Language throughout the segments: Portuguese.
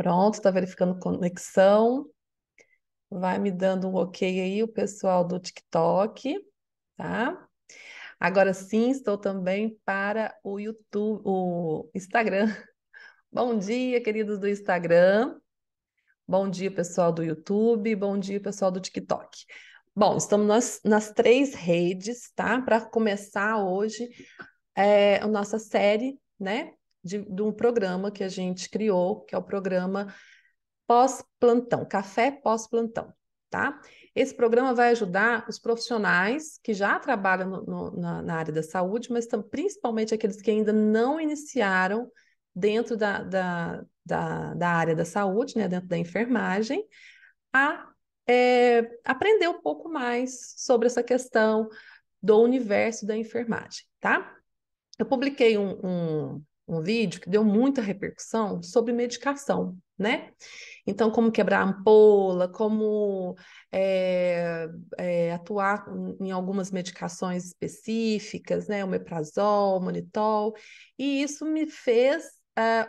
Pronto, está verificando conexão. Vai me dando um ok aí, o pessoal do TikTok, tá? Agora sim, estou também para o YouTube, o Instagram. Bom dia, queridos do Instagram. Bom dia, pessoal do YouTube. Bom dia, pessoal do TikTok. Bom, estamos nas três redes, tá? Para começar hoje a nossa série, né? De um programa que a gente criou, que é o programa pós-plantão, café pós-plantão, tá? Esse programa vai ajudar os profissionais que já trabalham na área da saúde, mas principalmente aqueles que ainda não iniciaram dentro da área da saúde, né, dentro da enfermagem, a aprender um pouco mais sobre essa questão do universo da enfermagem, tá? Eu publiquei um vídeo que deu muita repercussão sobre medicação, né? Então, como quebrar a ampola, como atuar em algumas medicações específicas, né? Omeprazol, Manitol, e isso me fez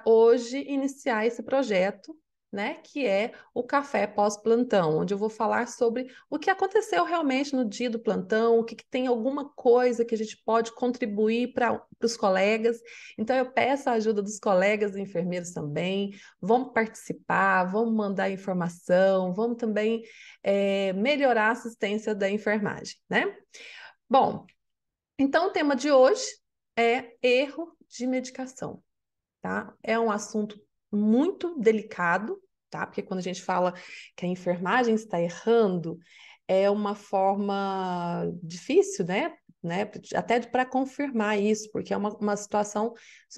hoje iniciar esse projeto, né? Que é o Café Pós-Plantão, onde eu vou falar sobre o que aconteceu realmente no dia do plantão, o que tem alguma coisa que a gente pode contribuir para os colegas. Então, eu peço a ajuda dos colegas enfermeiros também. Vamos participar, vamos mandar informação, vamos também melhorar a assistência da enfermagem, né? Bom, então o tema de hoje é erro de medicação, tá? É um assunto muito delicado, tá? Porque quando a gente fala que a enfermagem está errando, é uma forma difícil, né? Até para confirmar isso, porque é uma situação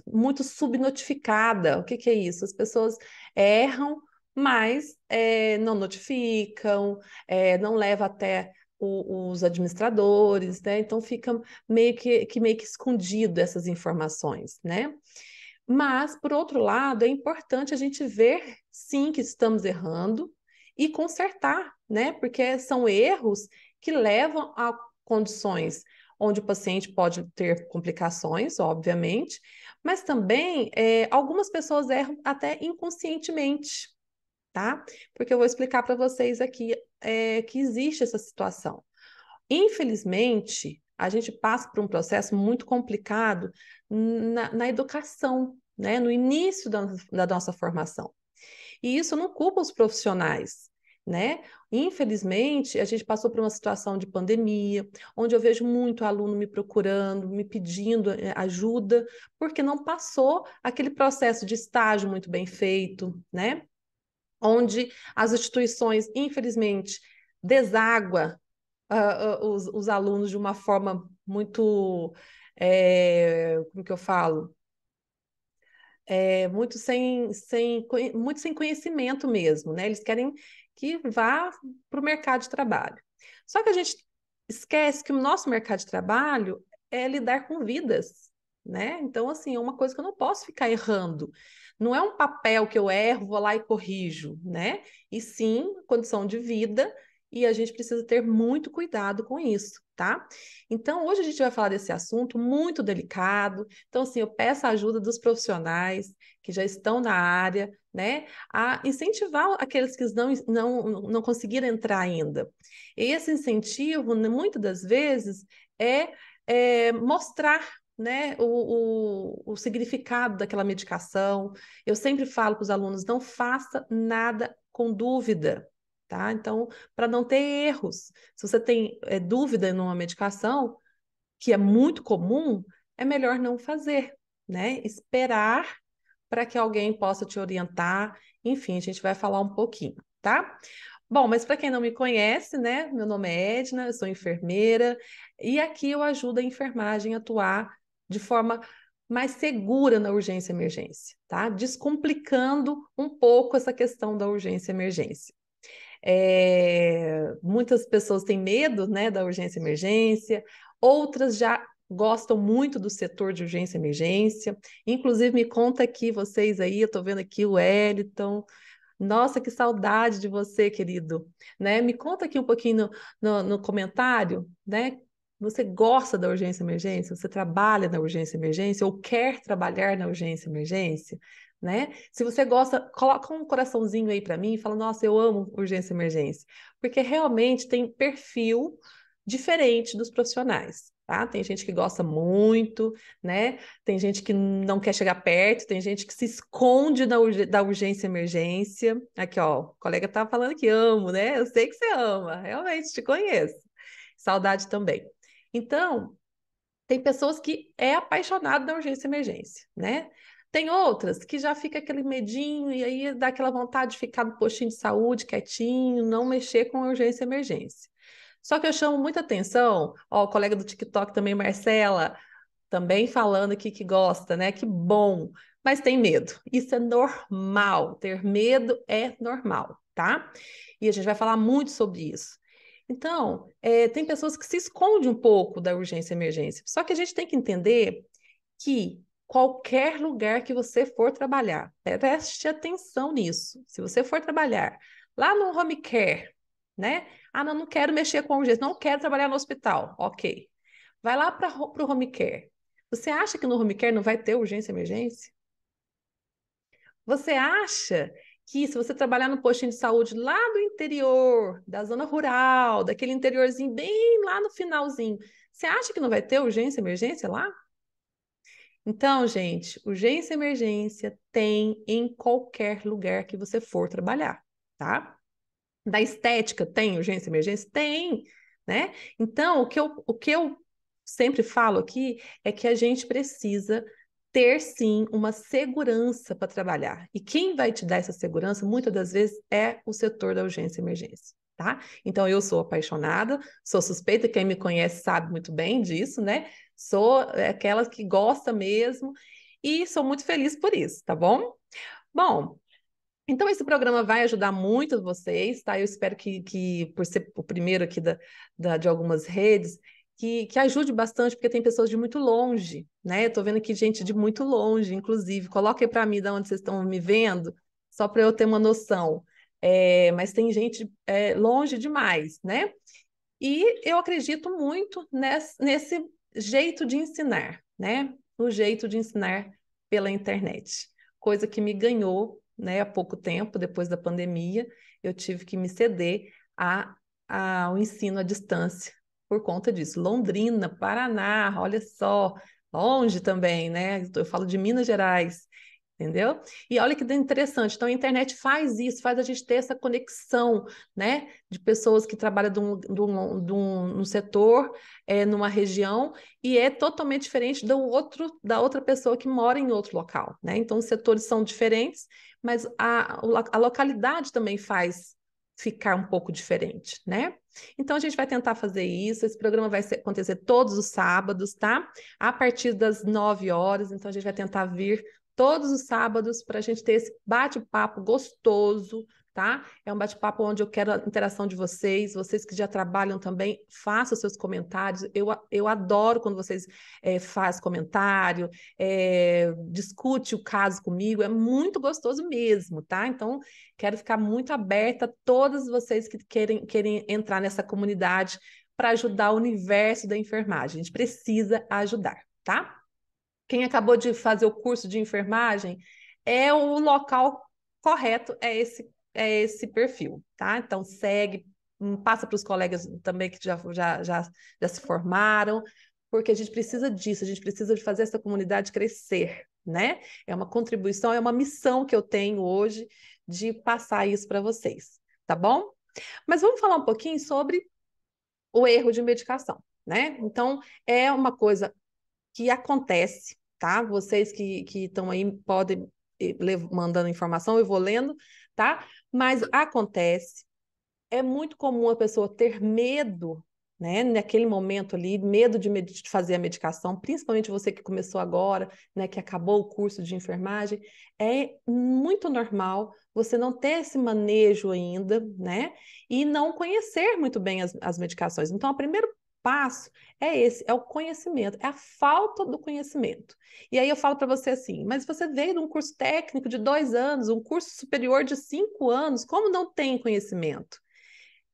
muito subnotificada. O que que é isso? As pessoas erram, mas não notificam, não leva até os administradores, né? Então fica meio que escondido essas informações, né? Mas, por outro lado, é importante a gente ver, sim, que estamos errando e consertar, né? Porque são erros que levam a condições onde o paciente pode ter complicações, obviamente, mas também algumas pessoas erram até inconscientemente, tá? Porque eu vou explicar para vocês aqui que existe essa situação. Infelizmente, a gente passa por um processo muito complicado na educação, né? No início da nossa formação. E isso não culpa os profissionais, né? Infelizmente, a gente passou por uma situação de pandemia, onde eu vejo muito aluno me procurando, me pedindo ajuda, porque não passou aquele processo de estágio muito bem feito, né? Onde as instituições, infelizmente, deságua os alunos de uma forma muito, como que eu falo? Muito sem conhecimento mesmo, né? Eles querem que vá para o mercado de trabalho. Só que a gente esquece que o nosso mercado de trabalho é lidar com vidas, né? Então, assim, é uma coisa que eu não posso ficar errando. Não é um papel que eu erro, vou lá e corrijo, né? E sim, condição de vida, e a gente precisa ter muito cuidado com isso, tá? Então, hoje a gente vai falar desse assunto muito delicado. Então, assim, eu peço a ajuda dos profissionais que já estão na área, né, a incentivar aqueles que não conseguiram entrar ainda. E esse incentivo, né, muitas das vezes, mostrar, né, o significado daquela medicação. Eu sempre falo para os alunos, não faça nada com dúvida, tá? Então, para não ter erros. Se você tem dúvida numa medicação, que é muito comum, é melhor não fazer, né? Esperar para que alguém possa te orientar. Enfim, a gente vai falar um pouquinho, tá? Bom, mas para quem não me conhece, né? Meu nome é Edna, eu sou enfermeira e aqui eu ajudo a enfermagem a atuar de forma mais segura na urgência e emergência, tá? Descomplicando um pouco essa questão da urgência e emergência. Muitas pessoas têm medo, né, da urgência e emergência, outras já gostam muito do setor de urgência e emergência. Inclusive, me conta aqui, vocês aí, eu estou vendo aqui o Wellington. Nossa, que saudade de você, querido. Né? Me conta aqui um pouquinho no comentário, né? Você gosta da urgência e emergência? Você trabalha na urgência e emergência ou quer trabalhar na urgência e emergência? né? Se você gosta, coloca um coraçãozinho aí para mim e fala, nossa, eu amo urgência e emergência, porque realmente tem perfil diferente dos profissionais, tá? Tem gente que gosta muito, né? Tem gente que não quer chegar perto, tem gente que se esconde da urgência e emergência. Aqui, ó, o colega tá falando que amo, né? Eu sei que você ama, realmente te conheço. Saudade também. Então, tem pessoas que é apaixonado da urgência e emergência, né? Tem outras que já fica aquele medinho e aí dá aquela vontade de ficar no postinho de saúde quietinho, não mexer com a urgência e emergência. Só que eu chamo muita atenção, ó, o colega do TikTok também, Marcela, também falando aqui que gosta, né? Que bom, mas tem medo. Isso é normal, ter medo é normal, tá? E a gente vai falar muito sobre isso. Então, tem pessoas que se escondem um pouco da urgência e emergência. Só que a gente tem que entender que qualquer lugar que você for trabalhar, preste atenção nisso. Se você for trabalhar lá no home care, né? Ah, não, não quero mexer com a urgência, não quero trabalhar no hospital. Ok. Vai lá para o home care. Você acha que no home care não vai ter urgência e emergência? Você acha que se você trabalhar no postinho de saúde lá do interior, da zona rural, daquele interiorzinho bem lá no finalzinho, você acha que não vai ter urgência e emergência lá? Então, gente, urgência e emergência tem em qualquer lugar que você for trabalhar, tá? Da estética tem urgência e emergência? Tem, né? Então, o que eu sempre falo aqui é que a gente precisa ter, sim, uma segurança para trabalhar. E quem vai te dar essa segurança, muitas das vezes, é o setor da urgência e emergência, tá? Então, eu sou apaixonada, sou suspeita, quem me conhece sabe muito bem disso, né? Sou aquela que gosta mesmo e sou muito feliz por isso, tá bom? Bom, então, esse programa vai ajudar muito vocês, tá? Eu espero que por ser o primeiro aqui de algumas redes, que ajude bastante, porque tem pessoas de muito longe, né? Eu tô vendo aqui gente de muito longe, inclusive. Coloque aí para mim de onde vocês estão me vendo, só para eu ter uma noção. Mas tem gente longe demais, né? E eu acredito muito nesse jeito de ensinar, né? O jeito de ensinar pela internet. Coisa que me ganhou, né, há pouco tempo, depois da pandemia, eu tive que me ceder ao ensino à distância por conta disso. Londrina, Paraná, olha só, longe também, né? Eu falo de Minas Gerais. Entendeu? E olha que interessante. Então, a internet faz isso, faz a gente ter essa conexão, né? De pessoas que trabalham num setor, numa região, e é totalmente diferente da outra pessoa que mora em outro local, né? Então, os setores são diferentes, mas a localidade também faz ficar um pouco diferente, né? Então, a gente vai tentar fazer isso. Esse programa vai acontecer todos os sábados, tá? A partir das 9 horas. Então, a gente vai tentar vir todos os sábados para a gente ter esse bate-papo gostoso, tá? É um bate-papo onde eu quero a interação de vocês, vocês que já trabalham também, façam seus comentários. Eu adoro quando vocês fazem comentário, discute o caso comigo, é muito gostoso mesmo, tá? Então, quero ficar muito aberta a todos vocês que querem entrar nessa comunidade para ajudar o universo da enfermagem. A gente precisa ajudar, tá? Quem acabou de fazer o curso de enfermagem é o local correto, é esse perfil, tá? Então segue, passa para os colegas também que já se formaram, porque a gente precisa disso, a gente precisa de fazer essa comunidade crescer, né? É uma contribuição, é uma missão que eu tenho hoje de passar isso para vocês, tá bom? Mas vamos falar um pouquinho sobre o erro de medicação, né? Então, é uma coisa que acontece, tá? Vocês que estão aí podem mandando informação, eu vou lendo, tá? Mas acontece, é muito comum a pessoa ter medo, né? Naquele momento ali, medo de fazer a medicação, principalmente você que começou agora, né? Que acabou o curso de enfermagem, é muito normal você não ter esse manejo ainda, né? E não conhecer muito bem as medicações. Então, o primeiro passo é esse, é o conhecimento, é a falta do conhecimento. E aí eu falo para você assim, mas você veio de um curso técnico de 2 anos, um curso superior de 5 anos, como não tem conhecimento?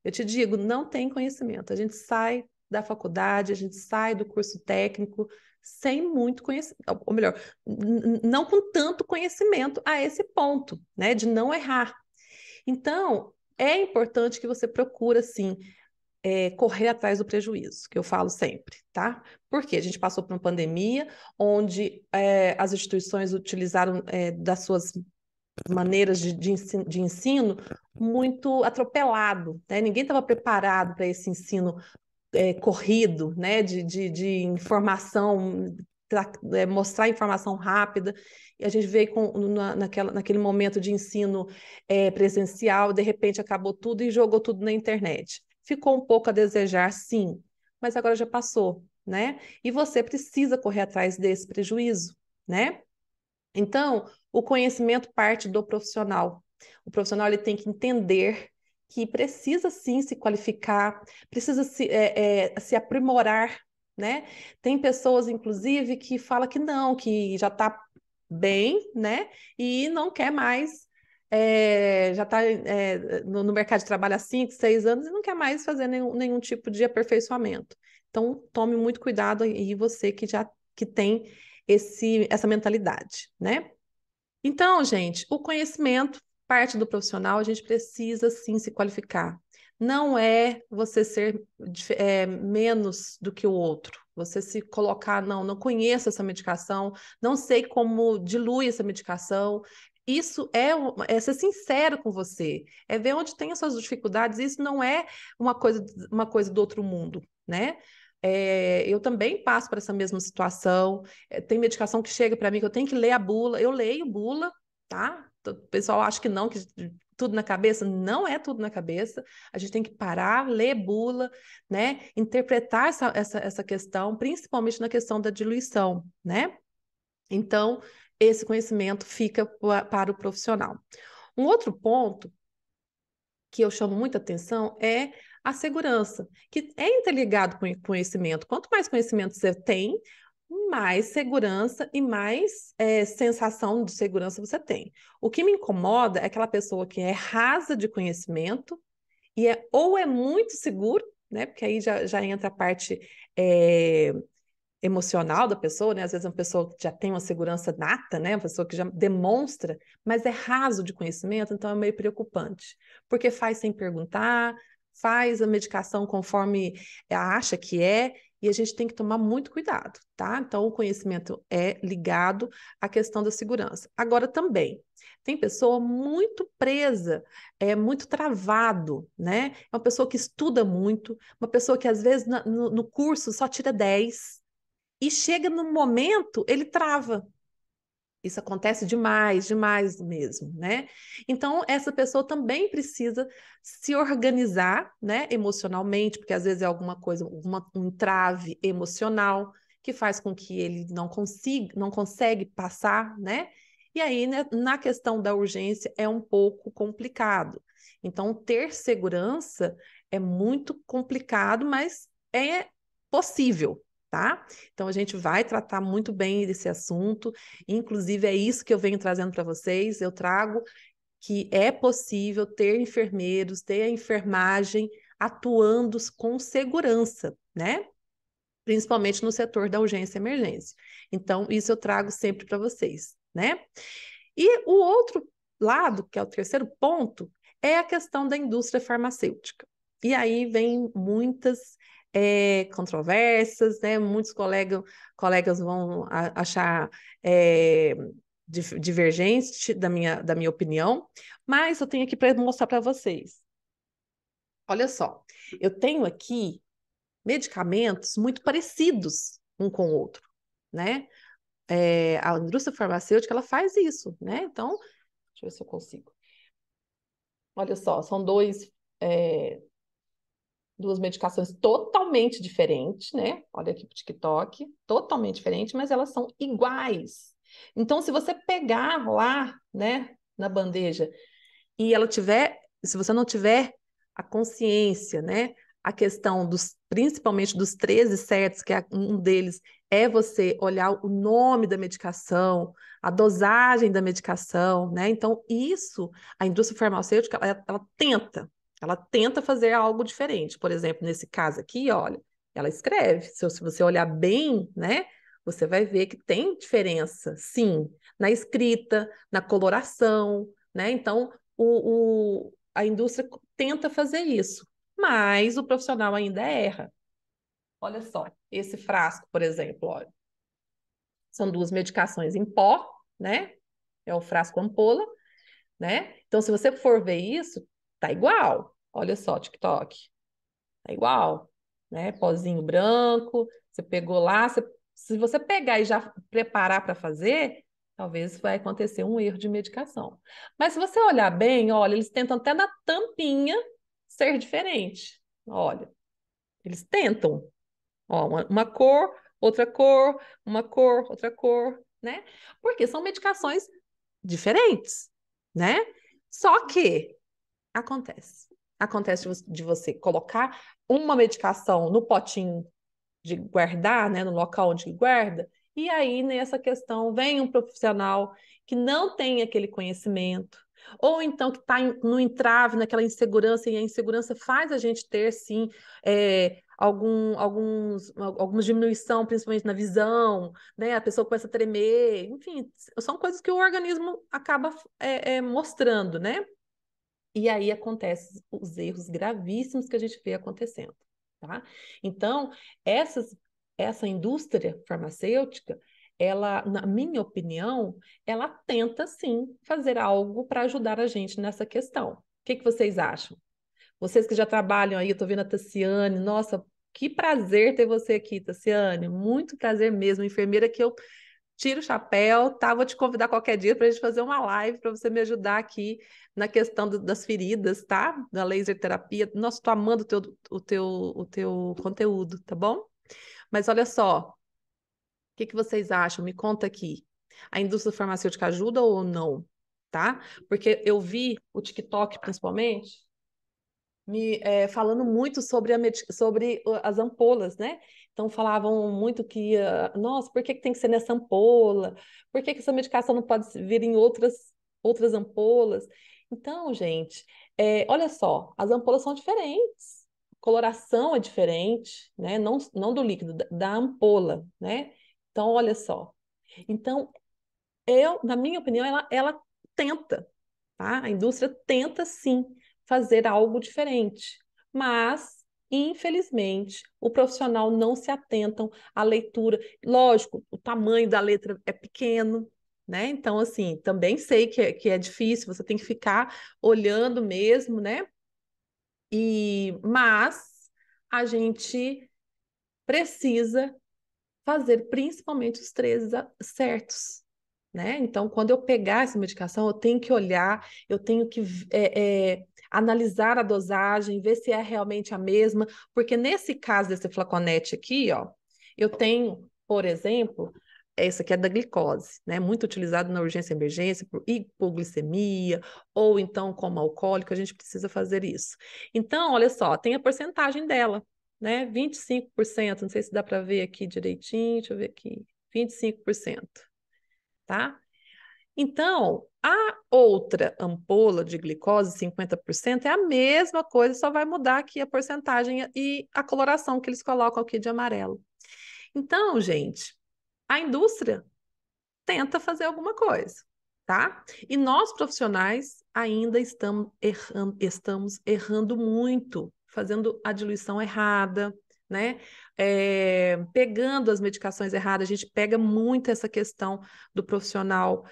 Eu te digo, não tem conhecimento. A gente sai da faculdade, a gente sai do curso técnico, sem muito conhecimento, ou melhor, não com tanto conhecimento a esse ponto, né, de não errar. Então, é importante que você procure, assim, correr atrás do prejuízo, que eu falo sempre, tá? Porque a gente passou por uma pandemia onde as instituições utilizaram das suas maneiras de ensino muito atropelado, né? Ninguém estava preparado para esse ensino corrido, né? De informação, mostrar informação rápida. E a gente veio naquele momento de ensino presencial, de repente acabou tudo e jogou tudo na internet. Ficou um pouco a desejar, sim, mas agora já passou, né? E você precisa correr atrás desse prejuízo, né? Então, o conhecimento parte do profissional. O profissional ele tem que entender que precisa sim se qualificar, precisa se aprimorar, né? Tem pessoas, inclusive, que falam que não, que já está bem, né? E não quer mais, já está no mercado de trabalho há 5, 6 anos e não quer mais fazer nenhum tipo de aperfeiçoamento. Então, tome muito cuidado aí, você que tem essa mentalidade, né? Então, gente, o conhecimento parte do profissional, a gente precisa sim se qualificar. Não é você ser menos do que o outro. Você se colocar, não conheço essa medicação, não sei como dilui essa medicação. Isso é ser sincero com você, é ver onde tem as suas dificuldades. Isso não é uma coisa do outro mundo, né? Eu também passo por essa mesma situação. Tem medicação que chega para mim que eu tenho que ler a bula. Eu leio bula, tá? O pessoal acha que não, que tudo na cabeça. Não é tudo na cabeça. A gente tem que parar, ler bula, né? Interpretar essa questão, principalmente na questão da diluição, né? Então, esse conhecimento fica para o profissional. Um outro ponto que eu chamo muita atenção é a segurança, que é interligado com o conhecimento. Quanto mais conhecimento você tem, mais segurança e mais sensação de segurança você tem. O que me incomoda é aquela pessoa que é rasa de conhecimento e ou é muito seguro, né? Porque aí já entra a parte emocional da pessoa, né? Às vezes é uma pessoa que já tem uma segurança nata, né? Uma pessoa que já demonstra, mas é raso de conhecimento, então é meio preocupante, porque faz sem perguntar, faz a medicação conforme acha que é, e a gente tem que tomar muito cuidado, tá? Então o conhecimento é ligado à questão da segurança. Agora também tem pessoa muito presa, muito travado, né? É uma pessoa que estuda muito, uma pessoa que às vezes no curso só tira 10 e chega no momento, ele trava. Isso acontece demais, demais mesmo, né? Então, essa pessoa também precisa se organizar, né, emocionalmente, porque às vezes é alguma coisa, um entrave emocional que faz com que ele não consegue passar, né? E aí, né, na questão da urgência, é um pouco complicado. Então, ter segurança é muito complicado, mas é possível, tá? Então, a gente vai tratar muito bem desse assunto. Inclusive, é isso que eu venho trazendo para vocês. Eu trago que é possível ter enfermeiros, ter a enfermagem atuando com segurança, né? Principalmente no setor da urgência e emergência. Então, isso eu trago sempre para vocês, né? E o outro lado, que é o terceiro ponto, é a questão da indústria farmacêutica. E aí vem muitas controvérsias, né? Muitos colegas vão achar é, divergente da minha opinião, mas eu tenho aqui para mostrar para vocês. Olha só, eu tenho aqui medicamentos muito parecidos um com o outro, né? A indústria farmacêutica ela faz isso, né? Então, deixa eu ver se eu consigo. Olha só, são duas medicações totalmente diferentes, né? Olha aqui para o TikTok, totalmente diferentes, mas elas são iguais. Então, se você pegar lá, né, na bandeja, e se você não tiver a consciência, né, a questão principalmente dos 13 certos, que um deles é você olhar o nome da medicação, a dosagem da medicação, né? Então, a indústria farmacêutica, ela tenta fazer algo diferente. Por exemplo, nesse caso aqui, olha, ela escreve, se você olhar bem, né? você vai ver que tem diferença, sim, na escrita, na coloração, né? Então, a indústria tenta fazer isso, mas o profissional ainda erra. Olha só, esse frasco, por exemplo, olha, são duas medicações em pó, né? É o frasco ampola, né? Então, se você for ver isso, tá igual. Olha só, TikTok, tá igual, né? Pozinho branco, você pegou lá, se você pegar e já preparar para fazer, talvez vai acontecer um erro de medicação. Mas se você olhar bem, olha, eles tentam até na tampinha ser diferente. Olha, eles tentam. Ó, uma cor, uma cor, outra cor, né? Porque são medicações diferentes, né? Só que acontece. Acontece de você colocar uma medicação no potinho de guardar, né, no local onde guarda, e aí nessa questão vem um profissional que não tem aquele conhecimento, ou então que está no entrave, naquela insegurança, e a insegurança faz a gente ter, sim, algumas diminuição, principalmente na visão, né? A pessoa começa a tremer, enfim, são coisas que o organismo acaba mostrando, né? E aí acontecem os erros gravíssimos que a gente vê acontecendo, tá? Então, essa indústria farmacêutica, ela, na minha opinião, ela tenta sim fazer algo para ajudar a gente nessa questão. O que que vocês acham? Vocês que já trabalham aí, eu tô vendo a Tassiane, nossa, que prazer ter você aqui, Tassiane, muito prazer mesmo, enfermeira que eu tiro o chapéu, tá? Vou te convidar qualquer dia para a gente fazer uma live para você me ajudar aqui na questão das feridas, tá? Da laser terapia. Nossa, tô amando o teu conteúdo, tá bom? Mas olha só, o que que vocês acham? Me conta aqui. A indústria farmacêutica ajuda ou não? Tá? Porque eu vi o TikTok, principalmente, falando muito sobre as ampolas, né? Então falavam muito que, nossa, por que que tem que ser nessa ampola? Por que que essa medicação não pode vir em outras ampolas? Então, gente, olha só, as ampolas são diferentes, a coloração é diferente, né? Não do líquido, da ampola, né? Então, olha só. Então, na minha opinião, ela tenta, tá? A indústria tenta sim fazer algo diferente, mas infelizmente o profissional não se atentam à leitura. Lógico, o tamanho da letra é pequeno, né? Então, assim, também sei que é difícil, você tem que ficar olhando mesmo, né? Mas a gente precisa fazer principalmente os três certos, né? Então, quando eu pegar essa medicação, eu tenho que olhar, eu tenho que analisar a dosagem, ver se é realmente a mesma, porque nesse caso desse flaconete aqui, ó, eu tenho, por exemplo, essa aqui é da glicose, né? Muito utilizado na urgência e emergência por hipoglicemia, ou então como alcoólico, a gente precisa fazer isso. Então, olha só, tem a porcentagem dela, né? 25%, não sei se dá para ver aqui direitinho, deixa eu ver aqui, 25%, tá? Então, a outra ampola de glicose, 50%, é a mesma coisa, só vai mudar aqui a porcentagem e a coloração que eles colocam aqui de amarelo. Então, gente, a indústria tenta fazer alguma coisa, tá? E nós profissionais ainda estamos errando muito, fazendo a diluição errada, né? Pegando as medicações erradas, a gente pega muito essa questão do profissional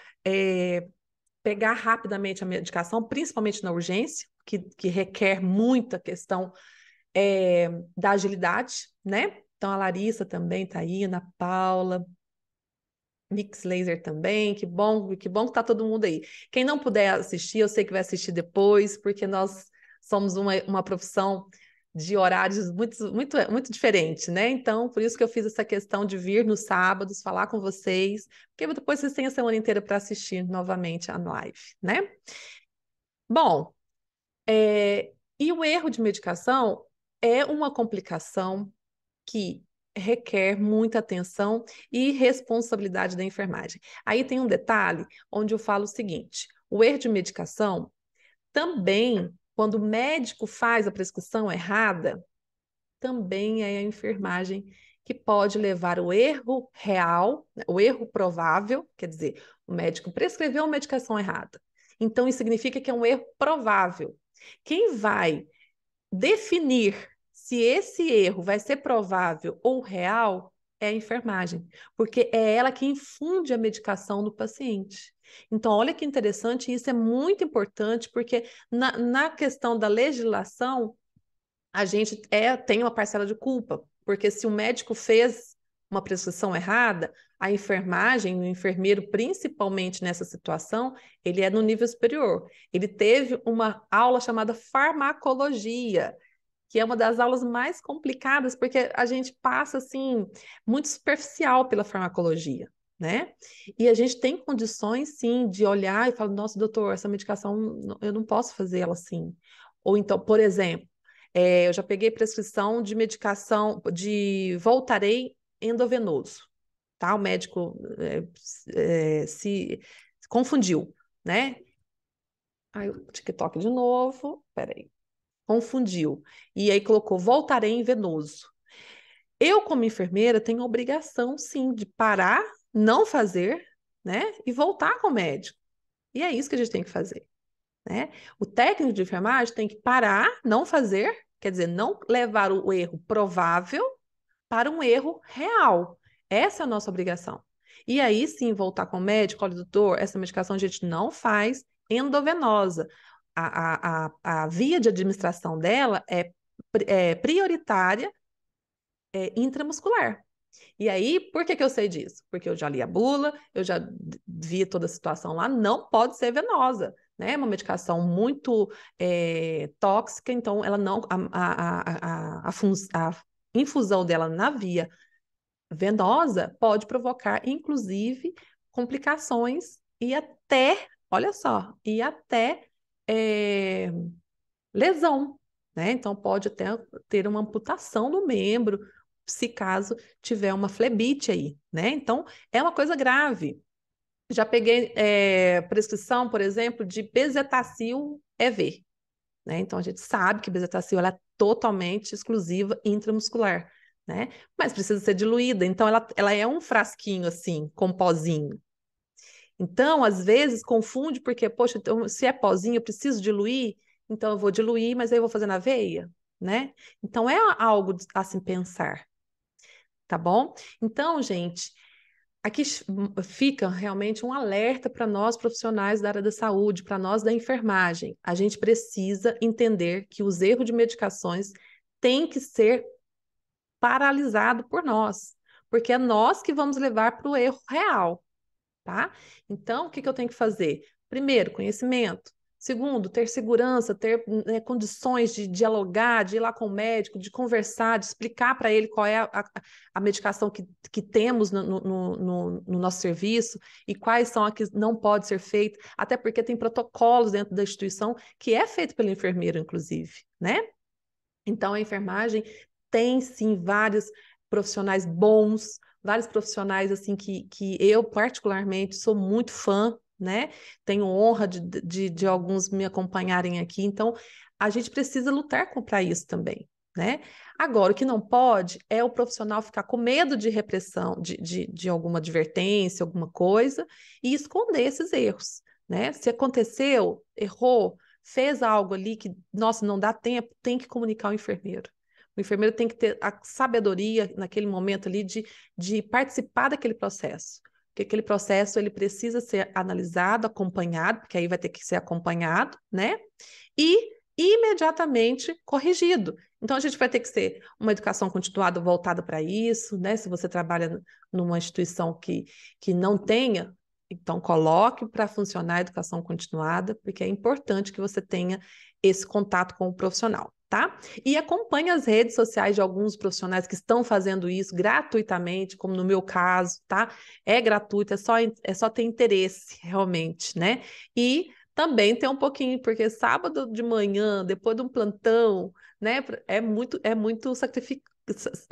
pegar rapidamente a medicação, principalmente na urgência, que requer muita questão da agilidade, né? Então a Larissa também está aí, a Ana Paula, Mix Laser também, que bom que tá todo mundo aí. Quem não puder assistir, eu sei que vai assistir depois, porque nós somos uma profissão de horários muito, muito, muito diferente, né? Então, por isso que eu fiz essa questão de vir nos sábados, falar com vocês, porque depois vocês têm a semana inteira para assistir novamente a live, né? Bom, e o erro de medicação é uma complicação que requer muita atenção e responsabilidade da enfermagem. Aí tem um detalhe onde eu falo o seguinte: o erro de medicação também, quando o médico faz a prescrição errada, também é a enfermagem que pode levar o erro real, o erro provável, quer dizer, o médico prescreveu uma medicação errada. Então, isso significa que é um erro provável. Quem vai definir se esse erro vai ser provável ou real é a enfermagem, porque é ela que infunde a medicação no paciente. Então, olha que interessante, isso é muito importante, porque na questão da legislação, a gente tem uma parcela de culpa, porque se o médico fez uma prescrição errada, a enfermagem, o enfermeiro, principalmente nessa situação, ele é no nível superior. Ele teve uma aula chamada farmacologia, que é uma das aulas mais complicadas, porque a gente passa, assim, muito superficial pela farmacologia, né? E a gente tem condições, sim, de olhar e falar, nossa, doutor, essa medicação, eu não posso fazer ela assim. Ou então, por exemplo, eu já peguei prescrição de medicação de Voltaren endovenoso, tá? O médico se confundiu, né? Aí o TikTok de novo, peraí. Confundiu. E aí colocou Voltaren venoso. Eu, como enfermeira, tenho a obrigação, sim, de parar, não fazer, né? E voltar com o médico. E é isso que a gente tem que fazer, né? O técnico de enfermagem tem que parar, não fazer, quer dizer, não levar o erro provável para um erro real. Essa é a nossa obrigação. E aí sim voltar com o médico, olha, doutor, essa medicação a gente não faz endovenosa. A via de administração dela é prioritária, intramuscular. E aí, por que eu sei disso? Porque eu já li a bula, eu já vi toda a situação lá, não pode ser venosa, né? É uma medicação muito tóxica, então ela não, a infusão dela na via venosa pode provocar, inclusive, complicações e até, olha só, e até é, lesão, né? Então pode até ter uma amputação do membro, se caso tiver uma flebite aí, né? Então é uma coisa grave. Já peguei prescrição, por exemplo, de bezetacil EV, né? Então a gente sabe que bezetacil ela é totalmente exclusiva intramuscular, né? Mas precisa ser diluída, então ela é um frasquinho assim, com pozinho. Então, às vezes, confunde, porque, poxa, então, se é pozinho, eu preciso diluir, então eu vou diluir, mas aí eu vou fazer na veia, né? Então, é algo a se pensar, tá bom? Então, gente, aqui fica realmente um alerta para nós profissionais da área da saúde, para nós da enfermagem. A gente precisa entender que os erros de medicações têm que ser paralisados por nós, porque é nós que vamos levar para o erro real, tá? Então, o que que eu tenho que fazer? Primeiro, conhecimento. Segundo, ter segurança, ter condições de dialogar, de ir lá com o médico, de conversar, de explicar para ele qual é a medicação que temos no nosso serviço e quais são as que não pode ser feitas, até porque tem protocolos dentro da instituição que é feito pelo enfermeiro, inclusive, né? Então, a enfermagem tem, sim, vários profissionais bons, vários profissionais, assim, que eu, particularmente, sou muito fã, né? Tenho honra de alguns me acompanharem aqui. Então, a gente precisa lutar contra isso também, né? Agora, o que não pode é o profissional ficar com medo de repressão, de alguma advertência, alguma coisa, e esconder esses erros, né? Se aconteceu, errou, fez algo ali que, nossa, não dá tempo, tem que comunicar ao enfermeiro. O enfermeiro tem que ter a sabedoria naquele momento ali de participar daquele processo. Porque aquele processo ele precisa ser analisado, acompanhado, porque aí vai ter que ser acompanhado, né? E imediatamente corrigido. Então a gente vai ter que ser uma educação continuada voltada para isso, né? Se você trabalha numa instituição que não tenha, então coloque para funcionar a educação continuada, porque é importante que você tenha esse contato com o profissional, tá? E acompanhe as redes sociais de alguns profissionais que estão fazendo isso gratuitamente, como no meu caso, tá? É gratuito, é só ter interesse, realmente, né? E também tem um pouquinho, porque sábado de manhã, depois de um plantão, né? É muito é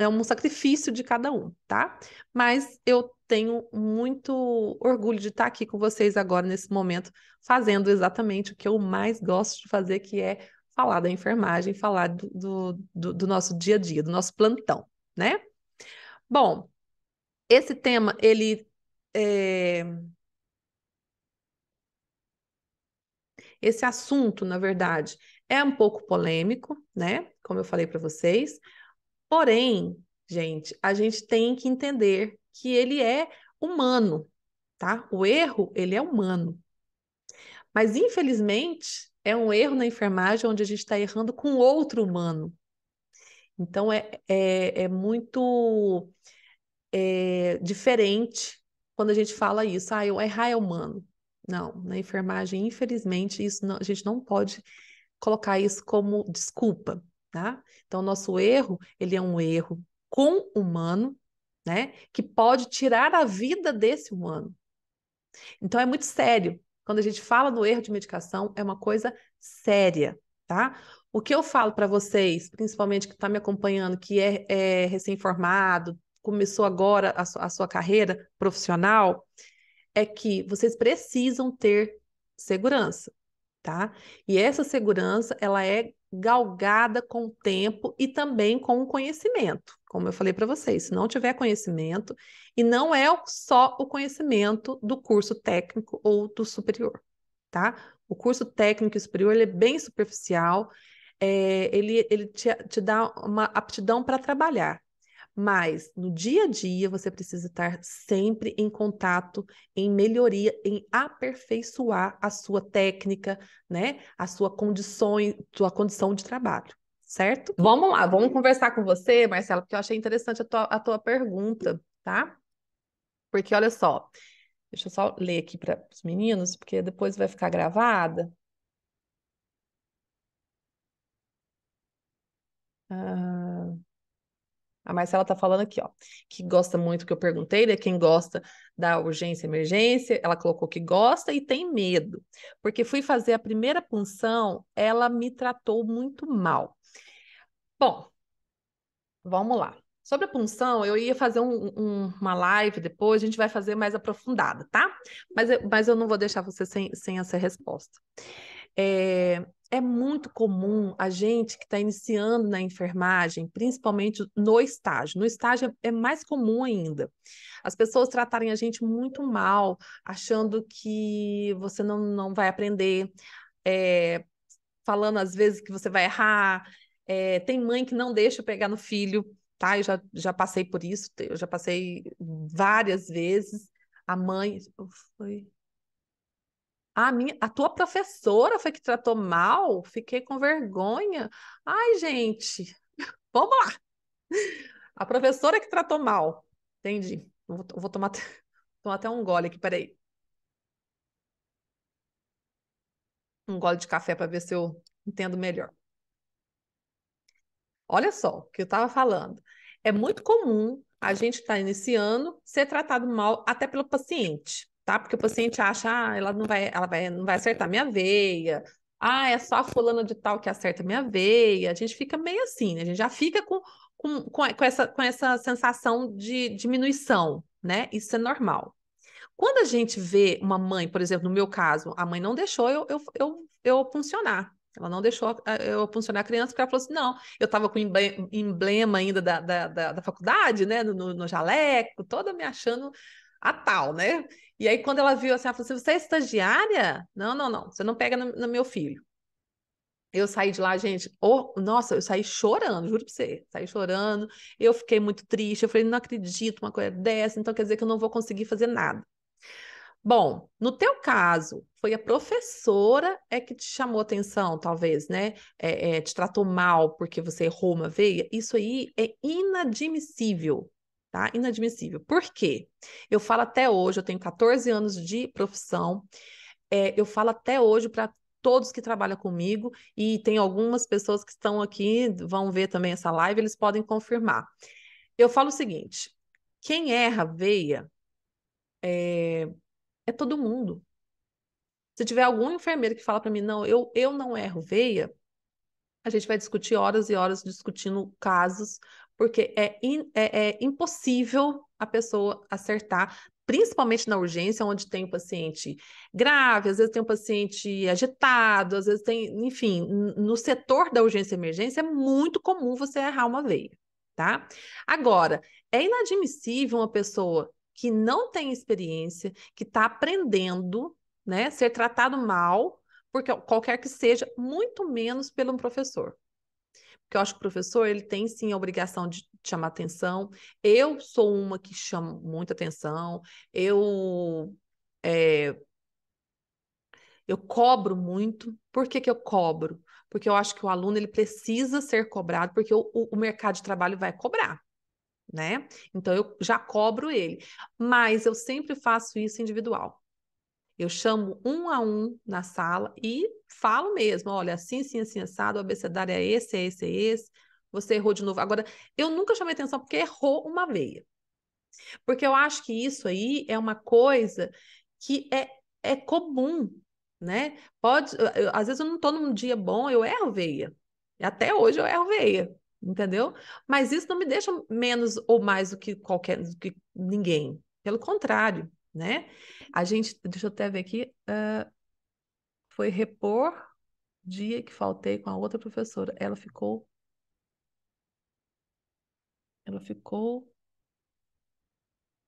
um sacrifício de cada um, tá? Mas eu tenho muito orgulho de estar aqui com vocês agora, nesse momento, fazendo exatamente o que eu mais gosto de fazer, que é falar da enfermagem, falar do nosso dia a dia, do nosso plantão, né? Bom, esse tema, é, esse assunto, na verdade, é um pouco polêmico, né? Como eu falei para vocês. Porém, gente, a gente tem que entender que ele é humano, tá? O erro, ele é humano. Mas, infelizmente, é um erro na enfermagem onde a gente está errando com outro humano. Então, é muito diferente quando a gente fala isso. Ah, eu errar é humano. Não, na enfermagem, infelizmente, a gente não pode colocar isso como desculpa, tá? Então, nosso erro, ele é um erro com humano, né? Que pode tirar a vida desse humano. Então, é muito sério. Quando a gente fala no erro de medicação, é uma coisa séria, tá? O que eu falo para vocês, principalmente que está me acompanhando, que é recém-formado, começou agora a sua carreira profissional, é que vocês precisam ter segurança, tá? E essa segurança, ela é galgada com o tempo e também com o conhecimento. Como eu falei para vocês, se não tiver conhecimento, e não é só o conhecimento do curso técnico ou do superior, tá? O curso técnico e superior, ele é bem superficial, ele te dá uma aptidão para trabalhar. Mas no dia a dia você precisa estar sempre em contato, em melhoria, em aperfeiçoar a sua técnica, né? A sua condição de trabalho, certo? Vamos lá, vamos conversar com você, Marcela, porque eu achei interessante a tua pergunta, tá? Porque olha só, deixa eu só ler aqui para os meninos, porque depois vai ficar gravada. Ah, a Marcela tá falando aqui, ó, que gosta muito que eu perguntei, né? Quem gosta da urgência e emergência, ela colocou que gosta e tem medo, porque fui fazer a primeira punção, ela me tratou muito mal. Bom, vamos lá. Sobre a punção, eu ia fazer uma live depois, a gente vai fazer mais aprofundada, tá? Mas eu não vou deixar você sem essa resposta. É muito comum a gente que está iniciando na enfermagem, principalmente no estágio. No estágio é mais comum ainda. As pessoas tratarem a gente muito mal, achando que você não vai aprender, é, falando às vezes que você vai errar. Tem mãe que não deixa eu pegar no filho, tá? Eu já passei por isso, eu já passei várias vezes. A mãe. Foi. A tua professora foi que tratou mal? Fiquei com vergonha. Ai, gente, vamos lá. A professora que tratou mal. Entendi. Eu vou tomar, tomar até um gole aqui, peraí. Um gole de café para ver se eu entendo melhor. Olha só o que eu estava falando. É muito comum a gente estar iniciando ser tratado mal até pelo paciente, tá? Porque o paciente acha, não vai acertar minha veia. Ah, é só a fulana de tal que acerta minha veia. A gente fica meio assim, né? A gente já fica com essa sensação de diminuição, né? Isso é normal. Quando a gente vê uma mãe, por exemplo, no meu caso, a mãe não deixou eu funcionar. Ela não deixou eu funcionar a criança, porque ela falou assim: não, eu estava com o emblema ainda da faculdade, né, no jaleco, toda me achando a tal, né? E aí, quando ela viu assim, ela falou assim: você é estagiária? Não, não, não, você não pega no meu filho. Eu saí de lá, gente, nossa, eu saí chorando, juro pra você, saí chorando, eu fiquei muito triste, eu falei, não acredito uma coisa dessa, então quer dizer que eu não vou conseguir fazer nada. Bom, no teu caso, foi a professora que te chamou atenção, talvez, né? Te tratou mal porque você errou uma veia. Isso aí é inadmissível, tá? Inadmissível. Por quê? Eu falo até hoje, eu tenho 14 anos de profissão, eu falo até hoje para todos que trabalham comigo, e tem algumas pessoas que estão aqui, vão ver também essa live, eles podem confirmar. Eu falo o seguinte: quem erra veia é todo mundo. Se tiver algum enfermeiro que fala para mim, não, eu não erro veia, a gente vai discutir horas e horas discutindo casos, porque é impossível a pessoa acertar, principalmente na urgência, onde tem um paciente grave, às vezes tem um paciente agitado, às vezes tem, enfim, no setor da urgência e emergência é muito comum você errar uma veia. tá? Agora, é inadmissível uma pessoa que não tem experiência, que está aprendendo, né, ser tratado mal, porque qualquer que seja, muito menos pelo professor. Porque eu acho que o professor, ele tem sim a obrigação de chamar atenção. Eu sou uma que chamo muita atenção. É, eu cobro muito. Por que que eu cobro? Porque eu acho que o aluno, ele precisa ser cobrado, porque o mercado de trabalho vai cobrar, né? Então eu já cobro ele, mas eu sempre faço isso individual. Eu chamo um a um na sala e falo mesmo, olha, assim, assim, assim, assado, o abecedário é esse, é esse, é esse. Você errou de novo. Agora, eu nunca chamei atenção porque errou uma veia. Porque eu acho que isso aí é uma coisa que é comum, né? Às vezes eu não estou num dia bom, eu erro veia. E até hoje eu erro veia, entendeu? Mas isso não me deixa menos ou mais do que ninguém. Pelo contrário, né? A gente, deixa eu até ver aqui, foi repor dia que faltei com a outra professora. Ela ficou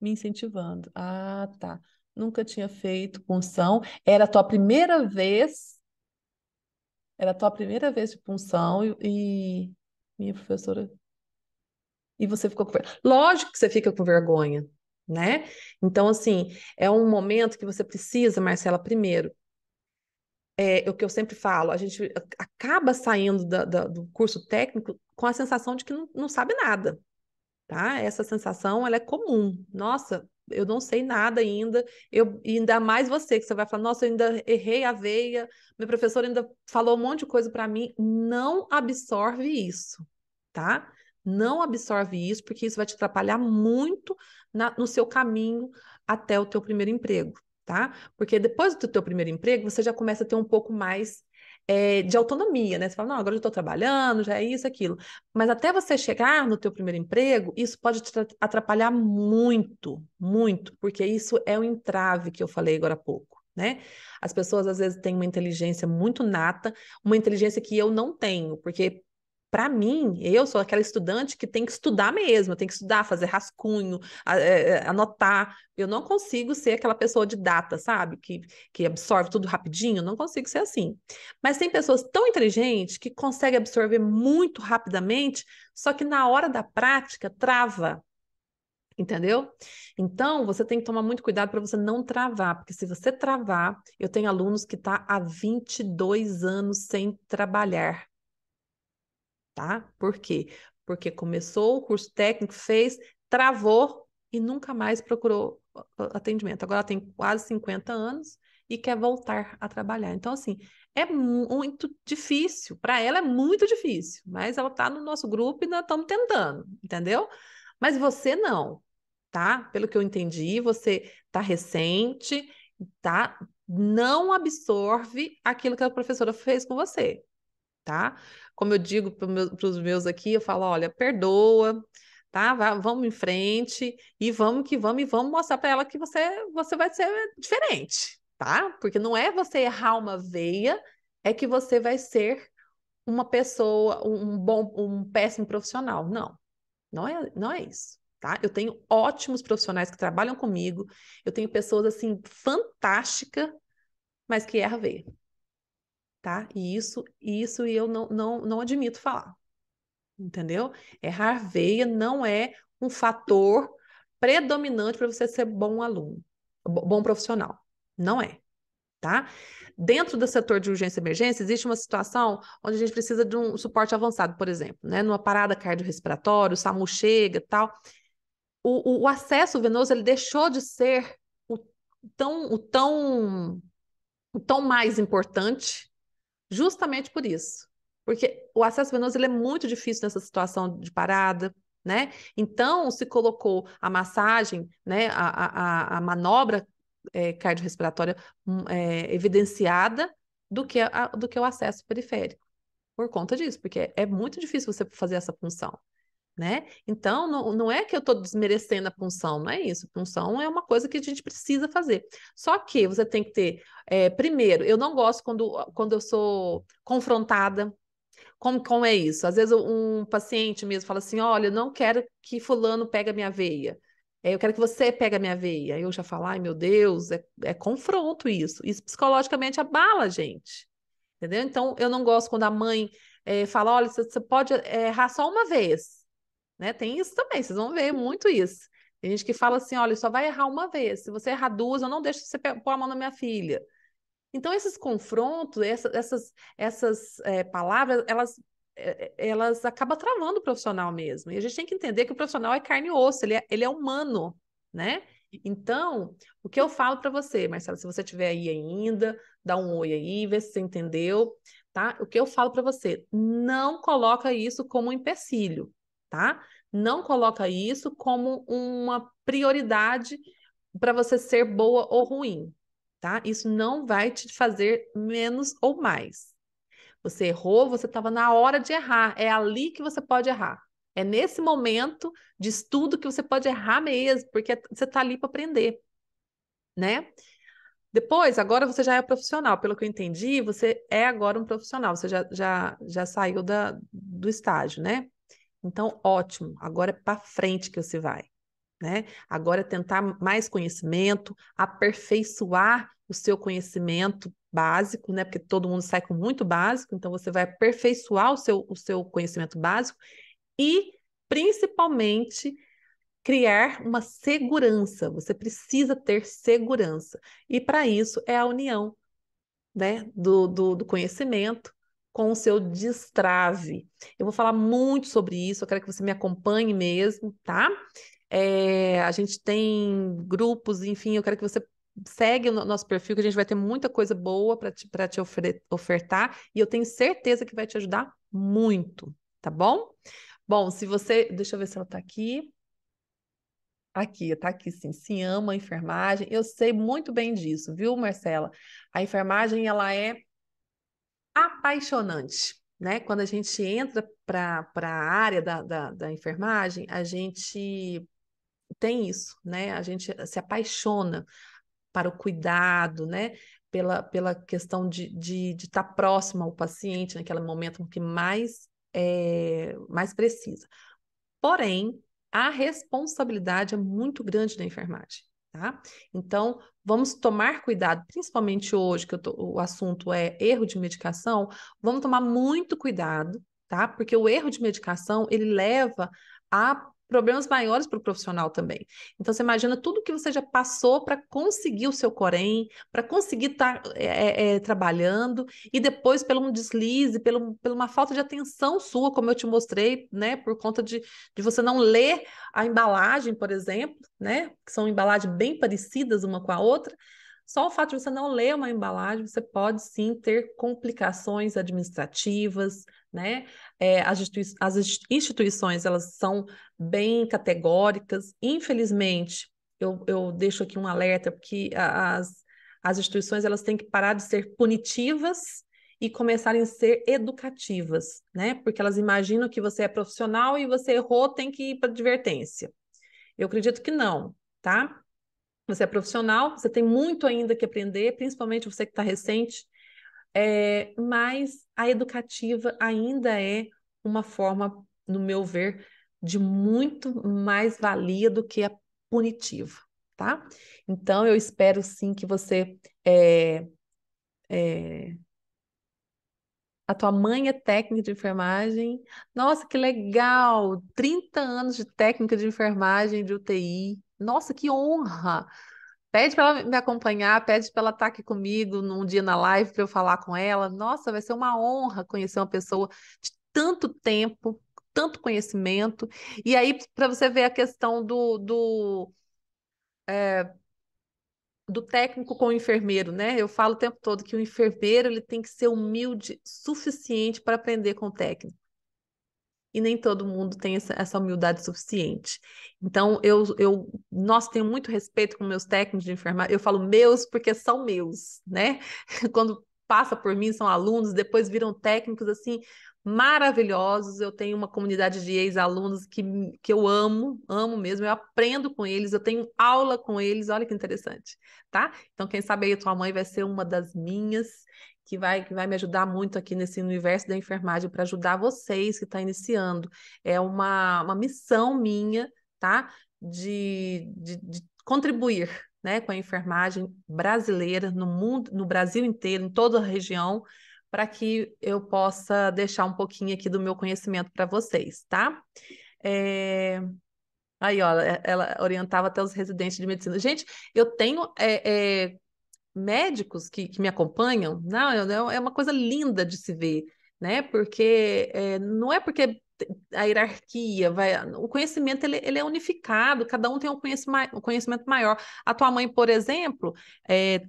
me incentivando. Ah, tá. Nunca tinha feito punção. Era a tua primeira vez de punção e minha professora. E você ficou com vergonha. Lógico que você fica com vergonha, né? Então, assim, é um momento que você precisa, Marcela, primeiro. É o que eu sempre falo, a gente acaba saindo do curso técnico com a sensação de que não sabe nada, tá? Essa sensação, ela é comum. Nossa, eu não sei nada ainda. E ainda mais você, que você vai falar, nossa, eu ainda errei a veia, meu professor ainda falou um monte de coisa para mim. Não absorve isso, tá? Não absorve isso, porque isso vai te atrapalhar muito no seu caminho até o teu primeiro emprego, tá? Porque depois do teu primeiro emprego, você já começa a ter um pouco mais de autonomia, né? Você fala, não, agora eu estou trabalhando, já é isso, aquilo. Mas até você chegar no teu primeiro emprego, isso pode te atrapalhar muito, muito, porque isso é o entrave que eu falei agora há pouco, né? As pessoas às vezes têm uma inteligência muito nata, uma inteligência que eu não tenho, porque para mim, eu sou aquela estudante que tem que estudar mesmo, tem que estudar, fazer rascunho, anotar. Eu não consigo ser aquela pessoa de data, sabe? Que absorve tudo rapidinho, não consigo ser assim. Mas tem pessoas tão inteligentes que conseguem absorver muito rapidamente, só que na hora da prática trava, entendeu? Então, você tem que tomar muito cuidado para você não travar, porque se você travar, eu tenho alunos que estão há 22 anos sem trabalhar, tá? Por quê? Porque começou o curso técnico, fez, travou e nunca mais procurou atendimento. Agora ela tem quase 50 anos e quer voltar a trabalhar. Então, assim, é muito difícil. Para ela é muito difícil, mas ela está no nosso grupo e nós estamos tentando, entendeu? Mas você não, tá? Pelo que eu entendi, você está recente, tá? Não absorve aquilo que a professora fez com você, tá? Como eu digo para os meus aqui, eu falo, olha, perdoa, tá? Vamos em frente e vamos mostrar para ela que você vai ser diferente, tá? Porque não é você errar uma veia, é que você vai ser uma pessoa, um péssimo profissional. Não, não é isso. Tá? Eu tenho ótimos profissionais que trabalham comigo, eu tenho pessoas assim fantásticas, mas que erram a veia, tá? E isso eu não admito falar, entendeu? Errar veia não é um fator predominante para você ser bom aluno, bom profissional. Não é, tá? Dentro do setor de urgência e emergência, existe uma situação onde a gente precisa de um suporte avançado, por exemplo, né? Numa parada cardiorrespiratória, o SAMU chega e tal. O acesso venoso, ele deixou de ser o tão, o tão, o tão mais importante justamente por isso. Porque o acesso venoso ele é muito difícil nessa situação de parada, né? Então, se colocou a massagem, né, a manobra cardiorrespiratória evidenciada do que o acesso periférico, por conta disso, porque é muito difícil você fazer essa função, né? Então, não é que eu estou desmerecendo a punção, não é isso. Punção é uma coisa que a gente precisa fazer. Só que você tem que ter, primeiro, eu não gosto quando eu sou confrontada. Como é isso? Às vezes um paciente mesmo fala assim: olha, eu não quero que fulano pegue a minha veia. Eu quero que você pegue a minha veia. Eu já falo, ai meu Deus, é confronto isso. Isso psicologicamente abala a gente. Entendeu? Então, eu não gosto quando a mãe fala: olha, você pode errar só uma vez. Né? Tem isso também, vocês vão ver muito isso. Tem gente que fala assim: olha, só vai errar uma vez. Se você errar duas, eu não deixo você pôr a mão na minha filha. Então, esses confrontos, essas palavras, elas acabam travando o profissional mesmo. E a gente tem que entender que o profissional é carne e osso, ele é humano, né? Então, o que eu falo para você, Marcela, se você estiver aí ainda, dá um oi aí, vê se você entendeu, tá? O que eu falo para você, não coloca isso como um empecilho, tá? Não coloca isso como uma prioridade para você ser boa ou ruim, tá? Isso não vai te fazer menos ou mais. Você errou, você estava na hora de errar. É ali que você pode errar. É nesse momento de estudo que você pode errar mesmo, porque você está ali para aprender, né? Depois, agora você já é profissional. Pelo que eu entendi, você é agora um profissional. Você já saiu do estágio, né? Então, ótimo. Agora é para frente que você vai, né? Agora é tentar mais conhecimento, aperfeiçoar o seu conhecimento básico, né? Porque todo mundo sai com muito básico, então você vai aperfeiçoar o seu conhecimento básico e, principalmente, criar uma segurança. Você precisa ter segurança. E para isso é a união, né, do conhecimento com o seu destrave. Eu vou falar muito sobre isso, eu quero que você me acompanhe mesmo, tá? A gente tem grupos, enfim, eu quero que você segue o nosso perfil, que a gente vai ter muita coisa boa para te ofertar, e eu tenho certeza que vai te ajudar muito, tá bom? Bom, se você. Deixa eu ver se ela tá aqui. Aqui, tá aqui sim. Se ama a enfermagem. Eu sei muito bem disso, viu, Marcela? A enfermagem, ela é apaixonante, né? Quando a gente entra para a área da enfermagem, a gente tem isso, né? A gente se apaixona para o cuidado, né? Pela questão de estar próximo ao paciente naquele momento que mais precisa. Porém, a responsabilidade é muito grande da enfermagem, tá? Então, vamos tomar cuidado, principalmente hoje, que o assunto é erro de medicação, vamos tomar muito cuidado, tá? Porque o erro de medicação, ele leva a problemas maiores para o profissional também. Então, você imagina tudo que você já passou para conseguir o seu Corém, para conseguir estar trabalhando, e depois, pelo um deslize, pela uma falta de atenção sua, como eu te mostrei, né? Por conta de você não ler a embalagem, por exemplo, né? Que são embalagens bem parecidas uma com a outra. Só o fato de você não ler uma embalagem, você pode sim ter complicações administrativas, né? As instituições, elas são bem categóricas. Infelizmente, eu deixo aqui um alerta, porque as instituições, elas têm que parar de ser punitivas e começarem a ser educativas, né? Porque elas imaginam que você é profissional e você errou, tem que ir para advertência. Eu acredito que não, tá? Você é profissional, você tem muito ainda que aprender, principalmente você que está recente, mas a educativa ainda é uma forma, no meu ver, de muito mais valia do que a punitiva, tá? Então, eu espero sim que você é, é, a tua mãe é técnica de enfermagem. Nossa, que legal! 30 anos de técnica de enfermagem de UTI. Nossa, que honra! Pede para ela me acompanhar, pede para ela estar aqui comigo num dia na live para eu falar com ela. Nossa, vai ser uma honra conhecer uma pessoa de tanto tempo, tanto conhecimento. E aí, para você ver a questão do técnico com o enfermeiro, né? Eu falo o tempo todo que o enfermeiro ele tem que ser humilde suficiente para aprender com o técnico. E nem todo mundo tem essa humildade suficiente. Então, nossa, tenho muito respeito com meus técnicos de enfermagem. Eu falo meus porque são meus, né? Quando passa por mim, são alunos, depois viram técnicos, assim, maravilhosos. Eu tenho uma comunidade de ex-alunos que eu amo, amo mesmo. Eu aprendo com eles, eu tenho aula com eles. Olha que interessante, tá? Então, quem sabe aí a tua mãe vai ser uma das minhas que vai me ajudar muito aqui nesse universo da enfermagem para ajudar vocês que estão iniciando. É uma missão minha, tá? De contribuir, né, com a enfermagem brasileira no mundo, no Brasil inteiro, em toda a região, para que eu possa deixar um pouquinho aqui do meu conhecimento para vocês, tá? É, aí, ó, ela orientava até os residentes de medicina. Gente, eu tenho médicos que me acompanham, não, é uma coisa linda de se ver, né? Porque não é porque a hierarquia vai, o conhecimento ele é unificado, cada um tem um conhecimento maior. A tua mãe, por exemplo,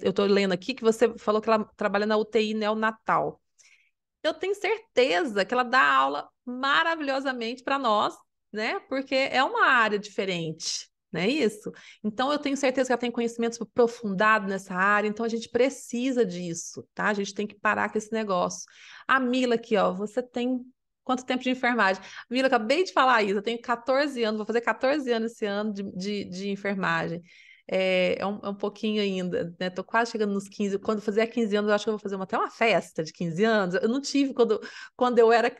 eu estou lendo aqui que você falou que ela trabalha na UTI neonatal. Eu tenho certeza que ela dá aula maravilhosamente para nós, né? Porque é uma área diferente, não é isso? Então eu tenho certeza que ela tem conhecimento aprofundado nessa área, então a gente precisa disso, tá? A gente tem que parar com esse negócio. A Mila aqui, ó, você tem quanto tempo de enfermagem? Mila, acabei de falar isso, eu tenho 14 anos, vou fazer 14 anos esse ano de enfermagem. É um pouquinho ainda, né? Tô quase chegando nos 15. Quando fizer 15 anos, eu acho que eu vou fazer até uma festa de 15 anos. Eu não tive quando eu era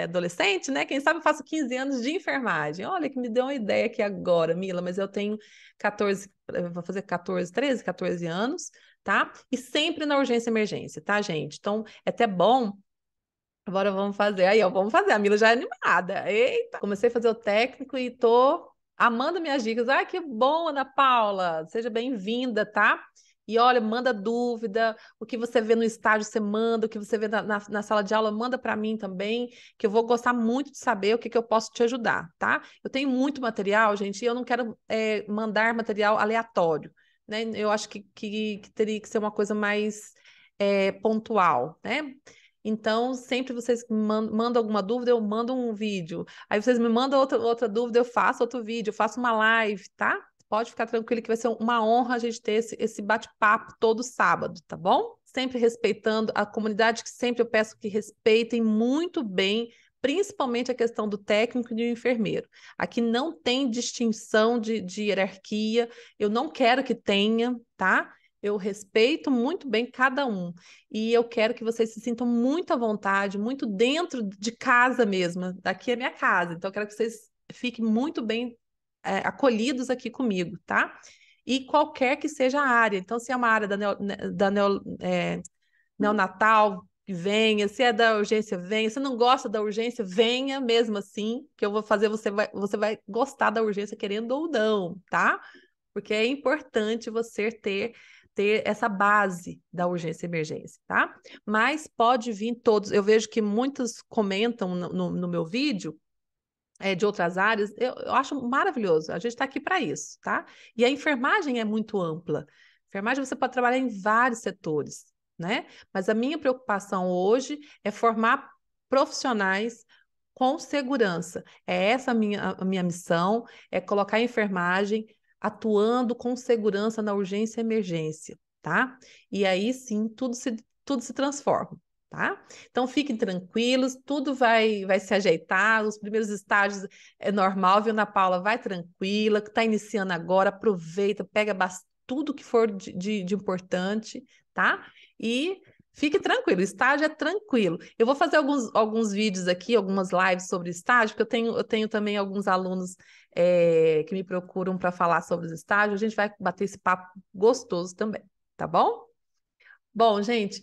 adolescente, né? Quem sabe eu faço 15 anos de enfermagem. Olha, que me deu uma ideia aqui agora, Mila, mas eu tenho 14, vou fazer 14, 13, 14 anos, tá? E sempre na urgência e emergência, tá, gente? Então, é até bom. Agora vamos fazer. Aí, ó, vamos fazer. A Mila já é animada. Eita! Comecei a fazer o técnico e tô amando minhas dicas. Ah, que bom, Ana Paula. Seja bem-vinda, tá? E olha, manda dúvida. O que você vê no estágio, você manda. O que você vê na sala de aula, manda para mim também, que eu vou gostar muito de saber o que eu posso te ajudar, tá? Eu tenho muito material, gente, e eu não quero mandar material aleatório, né? Eu acho que teria que ser uma coisa mais pontual, né? Então, sempre vocês mandam alguma dúvida, eu mando um vídeo. Aí vocês me mandam outra dúvida, eu faço outro vídeo, eu faço uma live, tá? Pode ficar tranquilo que vai ser uma honra a gente ter esse bate-papo todo sábado, tá bom? Sempre respeitando a comunidade, que sempre eu peço que respeitem muito bem, principalmente a questão do técnico e do enfermeiro. Aqui não tem distinção de hierarquia, eu não quero que tenha, tá? Eu respeito muito bem cada um. E eu quero que vocês se sintam muito à vontade, muito dentro de casa mesmo. Daqui é minha casa. Então, eu quero que vocês fiquem muito bem acolhidos aqui comigo, tá? E qualquer que seja a área. Então, se é uma área neonatal, venha. Se é da urgência, venha. Se não gosta da urgência, venha mesmo assim, que eu vou fazer, você vai gostar da urgência, querendo ou não, tá? Porque é importante você ter essa base da urgência e emergência, tá? Mas pode vir todos. Eu vejo que muitos comentam no meu vídeo de outras áreas. Eu acho maravilhoso. A gente está aqui para isso, tá? E a enfermagem é muito ampla. Enfermagem você pode trabalhar em vários setores, né? Mas a minha preocupação hoje é formar profissionais com segurança. É essa a minha missão, é colocar a enfermagem atuando com segurança na urgência e emergência, tá? E aí sim tudo se transforma, tá? Então fiquem tranquilos, tudo vai se ajeitar, os primeiros estágios é normal, viu, Ana Paula? Vai tranquila, que está iniciando agora, aproveita, pega tudo que for de importante, tá? E fique tranquilo, estágio é tranquilo. Eu vou fazer alguns vídeos aqui, algumas lives sobre estágio, porque eu tenho também alguns alunos que me procuram para falar sobre os estágios. A gente vai bater esse papo gostoso também, tá bom? Bom, gente,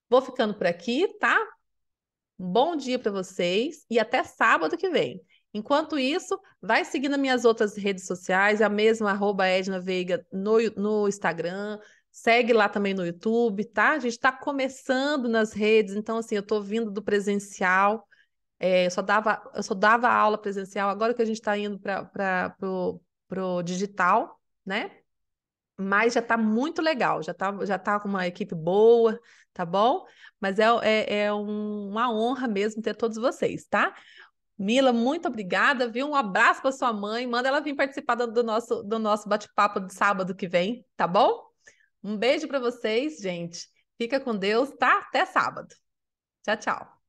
vou ficando por aqui, tá? Um bom dia para vocês e até sábado que vem. Enquanto isso, vai seguindo minhas outras redes sociais, a mesma @Edna Veiga no Instagram, segue lá também no YouTube, tá? A gente está começando nas redes, então assim, eu estou vindo do presencial, eu só dava aula presencial, agora que a gente está indo para pro digital, né? Mas já está muito legal, já tá com uma equipe boa, tá bom? Mas uma honra mesmo ter todos vocês, tá? Mila, muito obrigada, viu? Um abraço para sua mãe, manda ela vir participar do nosso bate-papo de sábado que vem, tá bom? Um beijo para vocês, gente. Fica com Deus, tá? Até sábado. Tchau, tchau.